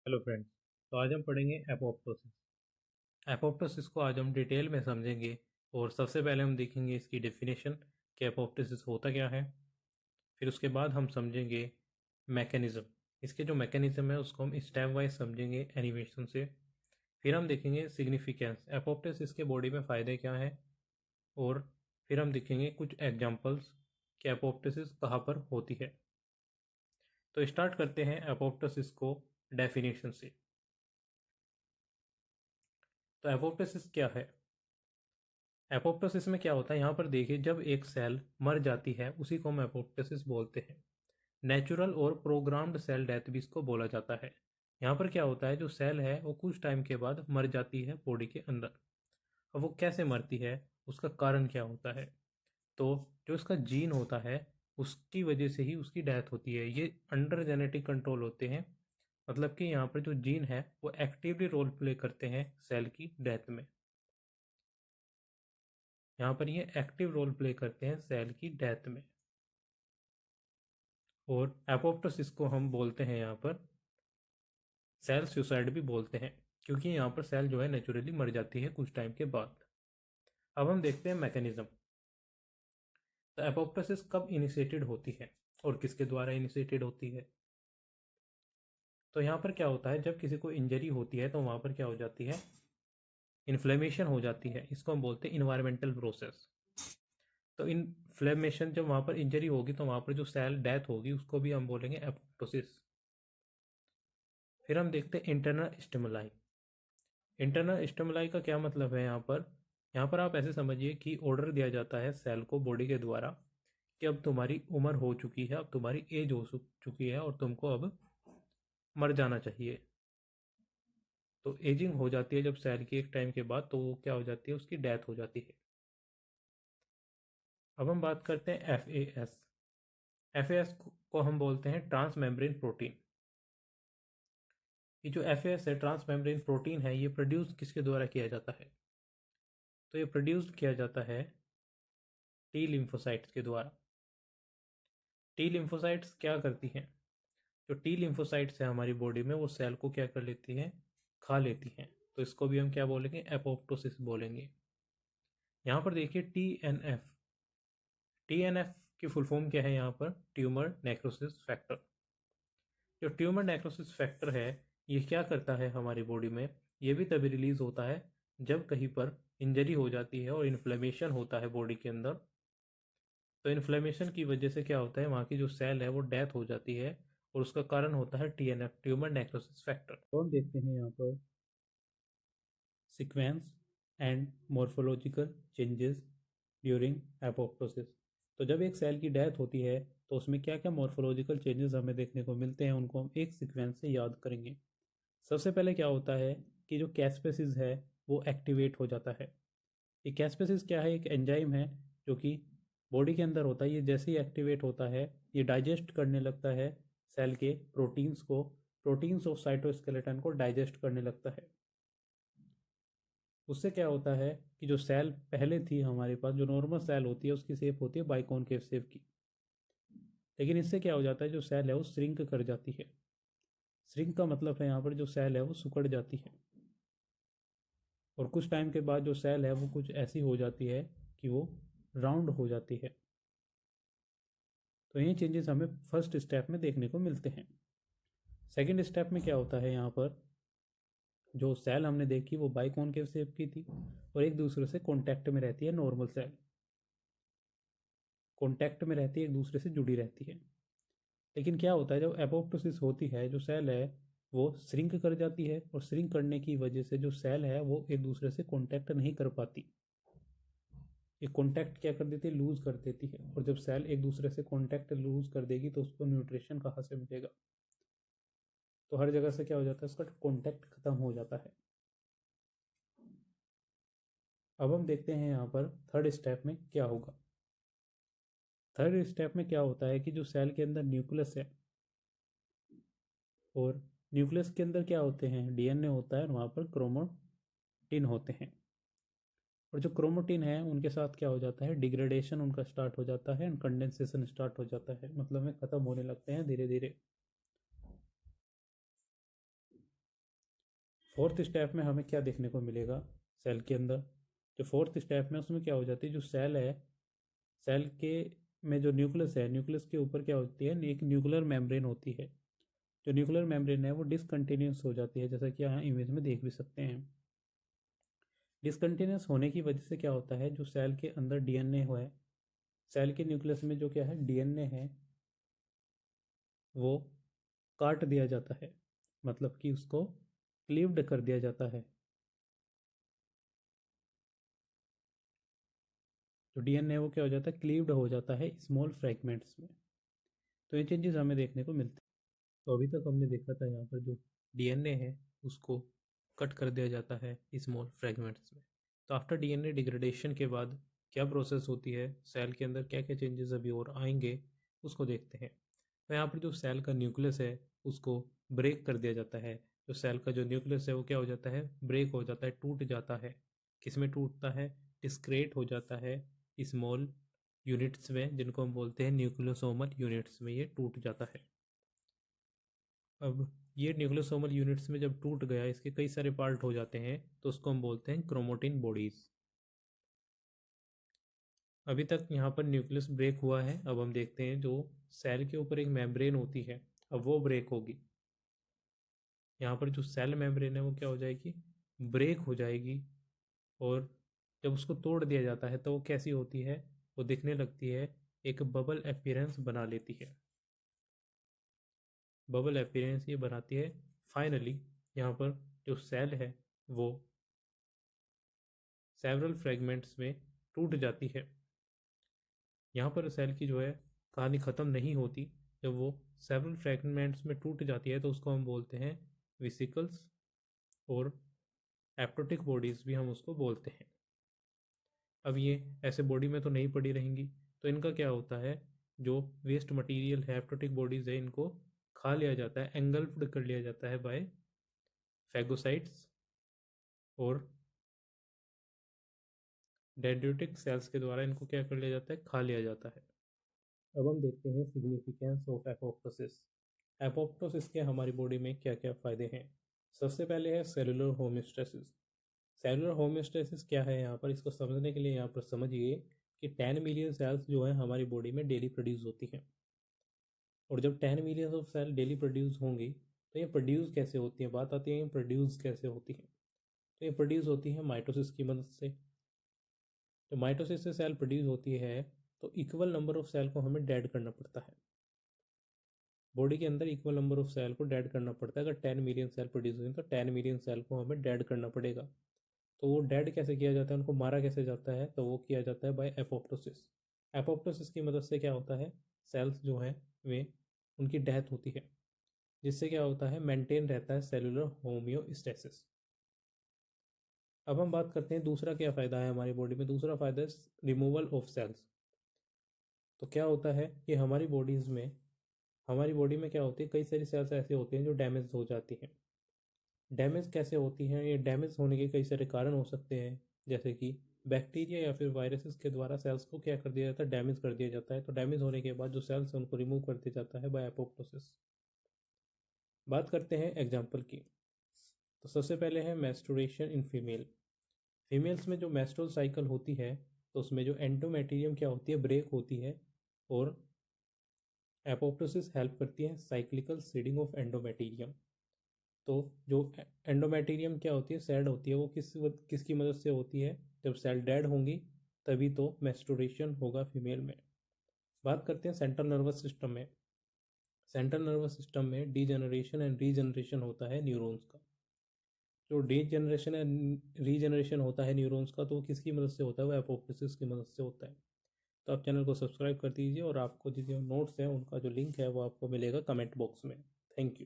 Hello friends. तो आज हम पढ़ेंगे एपोप्टोसिस। एपोप्टोसिस को आज हम डिटेल में समझेंगे और सबसे पहले हम देखेंगे इसकी डेफिनेशन कि एपोप्टोसिस होता क्या है। फिर उसके बाद हम समझेंगे मैकेनिज़्म। इसके जो मैकेनिज़्म है उसको हम स्टेप वाइज समझेंगे एनिमेशन से। फिर हम देखेंगे सिग्निफिकेंस, एपोप्टोसिस के बॉडी में फ़ायदे क्या हैं। और फिर हम देखेंगे कुछ एग्जांपल्स कि एपोप्टोसिस कहाँ पर होती है। तो स्टार्ट करते हैं एपोप्टोसिस को डेफिनेशन से। तो एपोप्टोसिस क्या है? एपोप्टोसिस में क्या होता है, यहाँ पर देखिए, जब एक सेल मर जाती है उसी को हम एपोप्टोसिस बोलते हैं। नेचुरल और प्रोग्राम्ड सेल डेथ भी इसको बोला जाता है। यहाँ पर क्या होता है, जो सेल है वो कुछ टाइम के बाद मर जाती है बॉडी के अंदर। अब वो कैसे मरती है, उसका कारण क्या होता है? तो जो उसका जीन होता है उसकी वजह से ही उसकी डेथ होती है। ये अंडर जेनेटिक कंट्रोल होते हैं, मतलब कि यहाँ पर जो जीन है वो एक्टिवली रोल प्ले करते हैं सेल की डेथ में। यहाँ पर ये एक्टिव रोल प्ले करते हैं सेल की डेथ में। और एपोप्टोसिस को हम बोलते हैं यहाँ पर सेल सुसाइड भी बोलते हैं, क्योंकि यहाँ पर सेल जो है नेचुरली मर जाती है कुछ टाइम के बाद। अब हम देखते हैं मैकेनिज्म। तो एपोप्टोसिस कब इनिशिएटेड होती है और किसके द्वारा इनिशिएटेड होती है? तो यहाँ पर क्या होता है, जब किसी को इंजरी होती है तो वहाँ पर क्या हो जाती है, इन्फ्लेमेशन हो जाती है। इसको हम बोलते हैं इन्वायरमेंटल प्रोसेस। तो इन्फ्लेमेशन, जब वहाँ पर इंजरी होगी तो वहाँ पर जो सेल डेथ होगी उसको भी हम बोलेंगे एपोप्टोसिस। फिर हम देखते हैं इंटरनल स्टिमुलाई। इंटरनल स्टिमुलाई का क्या मतलब है? यहाँ पर आप ऐसे समझिए कि ऑर्डर दिया जाता है सेल को बॉडी के द्वारा कि अब तुम्हारी उम्र हो चुकी है, अब तुम्हारी एज हो चुकी है और तुमको अब मर जाना चाहिए। तो एजिंग हो जाती है जब सेल की एक टाइम के बाद, तो वो क्या हो जाती है, उसकी डेथ हो जाती है। अब हम बात करते हैं FAS। FAS को हम बोलते हैं ट्रांस मेम्ब्रेन प्रोटीन। ये जो FAS है, ट्रांस मेम्ब्रेन प्रोटीन है, ये प्रोड्यूस किसके द्वारा किया जाता है? तो ये प्रोड्यूस किया जाता है टी लिम्फोसाइट्स के द्वारा। टी लिम्फोसाइट्स क्या करती हैं? जो टी लिम्फोसाइट्स है हमारी बॉडी में, वो सेल को क्या कर लेती हैं, खा लेती हैं। तो इसको भी हम क्या बोलेंगे, एपोप्टोसिस बोलेंगे। यहाँ पर देखिए TNF। TNF की फुल फॉर्म क्या है? यहाँ पर ट्यूमर नेक्रोसिस फैक्टर। जो ट्यूमर नेक्रोसिस फैक्टर है, ये क्या करता है हमारी बॉडी में, ये भी तभी रिलीज होता है जब कहीं पर इंजरी हो जाती है और इन्फ्लेमेशन होता है बॉडी के अंदर। तो इन्फ्लेमेशन की वजह से क्या होता है, वहाँ की जो सेल है वो डेथ हो जाती है और उसका कारण होता है TNF, ट्यूमर नेक्रोसिस फैक्टर। तो हम देखते हैं यहाँ पर sequence and morphological changes during apoptosis. तो जब एक सेल की डेथ होती है तो उसमें क्या क्या मॉर्फोलॉजिकल चेंजेस हमें देखने को मिलते हैं, उनको हम एक सीक्वेंस से याद करेंगे। सबसे पहले क्या होता है कि जो कैस्पेसिस है वो एक्टिवेट हो जाता है। ये कैस्पेसिस क्या है? एक एंजाइम है जो कि बॉडी के अंदर होता है। ये जैसे ही एक्टिवेट होता है, ये डाइजेस्ट करने लगता है सेल के प्रोटीन्स को, प्रोटीन्स ऑफ साइटोस्केलेटन को डाइजेस्ट करने लगता है। उससे क्या होता है कि जो सेल पहले थी हमारे पास, जो नॉर्मल सेल होती है उसकी शेप होती है बाइकॉनकेव शेप की, लेकिन इससे क्या हो जाता है, जो सेल है वो श्रिंक कर जाती है। श्रिंक का मतलब है यहाँ पर जो सेल है वो सिकुड़ जाती है और कुछ टाइम के बाद जो सेल है वो कुछ ऐसी हो जाती है कि वो राउंड हो जाती है। तो ये चेंजेस हमें फर्स्ट स्टेप में देखने को मिलते हैं। सेकेंड स्टेप में क्या होता है, यहाँ पर जो सेल हमने देखी वो बाइकॉनकेव शेप की थी और एक दूसरे से कॉन्टैक्ट में रहती है। नॉर्मल सेल कॉन्टैक्ट में रहती है, एक दूसरे से जुड़ी रहती है। लेकिन क्या होता है, जब एपोप्टोसिस होती है, जो सेल है वो श्रिंक कर जाती है और श्रिंक करने की वजह से जो सेल है वो एक दूसरे से कॉन्टैक्ट नहीं कर पाती। ये कॉन्टैक्ट क्या कर देती है, लूज कर देती है। और जब सेल एक दूसरे से कॉन्टैक्ट लूज कर देगी तो उसको न्यूट्रिशन कहाँ से मिलेगा? तो हर जगह से क्या हो जाता है, उसका कॉन्टैक्ट खत्म हो जाता है। अब हम देखते हैं यहाँ पर थर्ड स्टेप में क्या होगा। थर्ड स्टेप में क्या होता है कि जो सेल के अंदर न्यूक्लियस है, और न्यूक्लियस के अंदर क्या होते हैं, DNA होता है और वहाँ पर क्रोमोटिन होते हैं। और जो क्रोमोटिन है उनके साथ क्या हो जाता है, डिग्रेडेशन उनका स्टार्ट हो जाता है एंड कंडेंसेशन स्टार्ट हो जाता है, मतलब में ख़त्म होने लगते हैं धीरे धीरे। फोर्थ स्टेप में हमें क्या देखने को मिलेगा सेल के अंदर? जो फोर्थ स्टेप में उसमें क्या हो जाती है, जो सेल है, सेल के में जो न्यूक्लियस है, न्यूक्लियस के ऊपर क्या होती है, एक न्यूक्लियर मेम्ब्रेन होती है। जो न्यूक्लियर मेम्ब्रेन है वो डिसकंटिन्यूस हो जाती है, जैसा कि यहाँ इमेज में देख भी सकते हैं। डिसकंटिन्यूस होने की वजह से क्या होता है, जो सेल के अंदर डीएनए है, सेल के न्यूक्लियस में जो क्या है डीएनए है, वो काट दिया जाता है, मतलब कि उसको क्लीव्ड कर दिया जाता है। जो डीएनए वो क्या हो जाता है, क्लीव्ड हो जाता है स्मॉल फ्रेगमेंट्स में। तो ये चेंजेस हमें देखने को मिलते हैं। तो अभी तक हमने देखा था यहाँ पर जो डीएनए है उसको कट कर दिया जाता है स्मॉल फ्रेगमेंट्स में। तो आफ्टर डीएनए डिग्रेडेशन के बाद क्या प्रोसेस होती है, सेल के अंदर क्या क्या चेंजेस अभी और आएंगे उसको देखते हैं। तो यहाँ पर जो सेल का न्यूक्लियस है उसको ब्रेक कर दिया जाता है। जो सेल का जो न्यूक्लियस है वो क्या हो जाता है, ब्रेक हो जाता है, टूट जाता है। किस में टूटता है, डिस्क्रेट हो जाता है स्मॉल यूनिट्स में, जिनको हम बोलते हैं न्यूक्लियोसोमल यूनिट्स में ये टूट जाता है। अब ये न्यूक्लियोसोमल यूनिट्स में जब टूट गया, इसके कई सारे पार्ट हो जाते हैं, तो उसको हम बोलते हैं क्रोमोटिन बॉडीज। अभी तक यहाँ पर न्यूक्लियस ब्रेक हुआ है। अब हम देखते हैं जो सेल के ऊपर एक मेम्ब्रेन होती है, अब वो ब्रेक होगी। यहाँ पर जो सेल मेम्ब्रेन है वो क्या हो जाएगी, ब्रेक हो जाएगी। और जब उसको तोड़ दिया जाता है तो वो कैसी होती है, वो दिखने लगती है, एक बबल अपीयरेंस बना लेती है। बबल अपीयरेंस ये बनाती है। फाइनली यहाँ पर जो सेल है वो सेवरल फ्रेगमेंट्स में टूट जाती है। यहाँ पर सेल की जो है कहानी ख़त्म नहीं होती। जब वो सेवरल फ्रेगमेंट्स में टूट जाती है तो उसको हम बोलते हैं विसिकल्स, और एप्टोटिक बॉडीज़ भी हम उसको बोलते हैं। अब ये ऐसे बॉडी में तो नहीं पड़ी रहेंगी, तो इनका क्या होता है, जो वेस्ट मटेरियल है, एप्टोटिक बॉडीज़ है, इनको खा लिया जाता है, एंगल्फ्ड कर लिया जाता है बाय फैगोसाइट्स और डेंड्रिटिक सेल्स के द्वारा। इनको क्या कर लिया जाता है, खा लिया जाता है। अब हम देखते हैं सिग्निफिकेंस ऑफ एपोप्टोसिस। एपोप्टोसिस के हमारी बॉडी में क्या क्या फ़ायदे हैं। सबसे पहले है सेलुलर होम्योस्टेसिस। सेलुलर होम्योस्टेसिस क्या है, यहाँ पर इसको समझने के लिए यहाँ पर समझिए कि 10 मिलियन सेल्स जो है हमारी बॉडी में डेली प्रोड्यूस होती हैं। और जब 10 million of cell daily produce होंगी तो ये प्रोड्यूस कैसे होती है, बात आती है ये प्रोड्यूस कैसे होती है। तो ये प्रोड्यूस होती है माइटोसिस की मदद से। तो माइटोसिस से सेल प्रोड्यूस होती है तो इक्वल नंबर ऑफ सेल को हमें डेड करना पड़ता है। बॉडी के अंदर इक्वल नंबर ऑफ सेल को डेड करना पड़ता है। अगर 10 मिलियन सेल प्रोड्यूस हुए तो 10 मिलियन सेल को हमें डेड करना पड़ेगा। तो वो डेड कैसे किया जाता है, उनको मारा कैसे जाता है, तो वो किया जाता है बाय एपोप्टोसिस। एपोप्टोसिस की मदद से क्या होता है, सेल्स जो हैं वे उनकी डेथ होती है, जिससे क्या होता है, मेंटेन रहता है सेलुलर होम्योस्टेसिस। अब हम बात करते हैं दूसरा क्या फ़ायदा है हमारी बॉडी में। दूसरा फ़ायदा है रिमूवल ऑफ सेल्स। तो क्या होता है कि हमारी बॉडीज़ में, हमारी बॉडी में क्या होती है, कई सारी सेल्स ऐसे होते हैं जो डैमेज हो जाती हैं। डैमेज कैसे होती हैं, ये डैमेज होने के कई सारे कारण हो सकते हैं, जैसे कि बैक्टीरिया या फिर वायरसेस के द्वारा सेल्स को क्या कर दिया जाता है, डैमेज कर दिया जाता है। तो डैमेज होने के बाद जो सेल्स हैं उनको रिमूव कर दिया जाता है बाय एपोप्टोसिस। बात करते हैं एग्जाम्पल की। तो सबसे पहले है मेस्टुरेशन इन फीमेल। फीमेल्स में जो मेस्ट्रुअल साइकिल होती है तो उसमें जो एंडोमेटेरियम क्या होती है, ब्रेक होती है। और एपोप्टोसिस हेल्प करती है साइक्लिकल सीडिंग ऑफ एंडोमेटेरियम। तो जो एंडोमेटेरियम क्या होती है, सेड होती है, वो किसकी मदद से होती है, जब सेल डेड होंगी तभी तो मेस्टुरेशन होगा फीमेल में। बात करते हैं सेंट्रल नर्वस सिस्टम में। सेंट्रल नर्वस सिस्टम में डीजनरेशन एंड रीजनरेशन होता है न्यूरॉन्स का। जो डीजनरेशन एंड रीजनरेशन होता है न्यूरॉन्स का, तो वो किसकी मदद से होता है, वो एपोप्टोसिस की मदद से होता है। तो आप चैनल को सब्सक्राइब कर दीजिए, और आपको जो नोट्स हैं उनका जो लिंक है वो आपको मिलेगा कमेंट बॉक्स में। Thank you.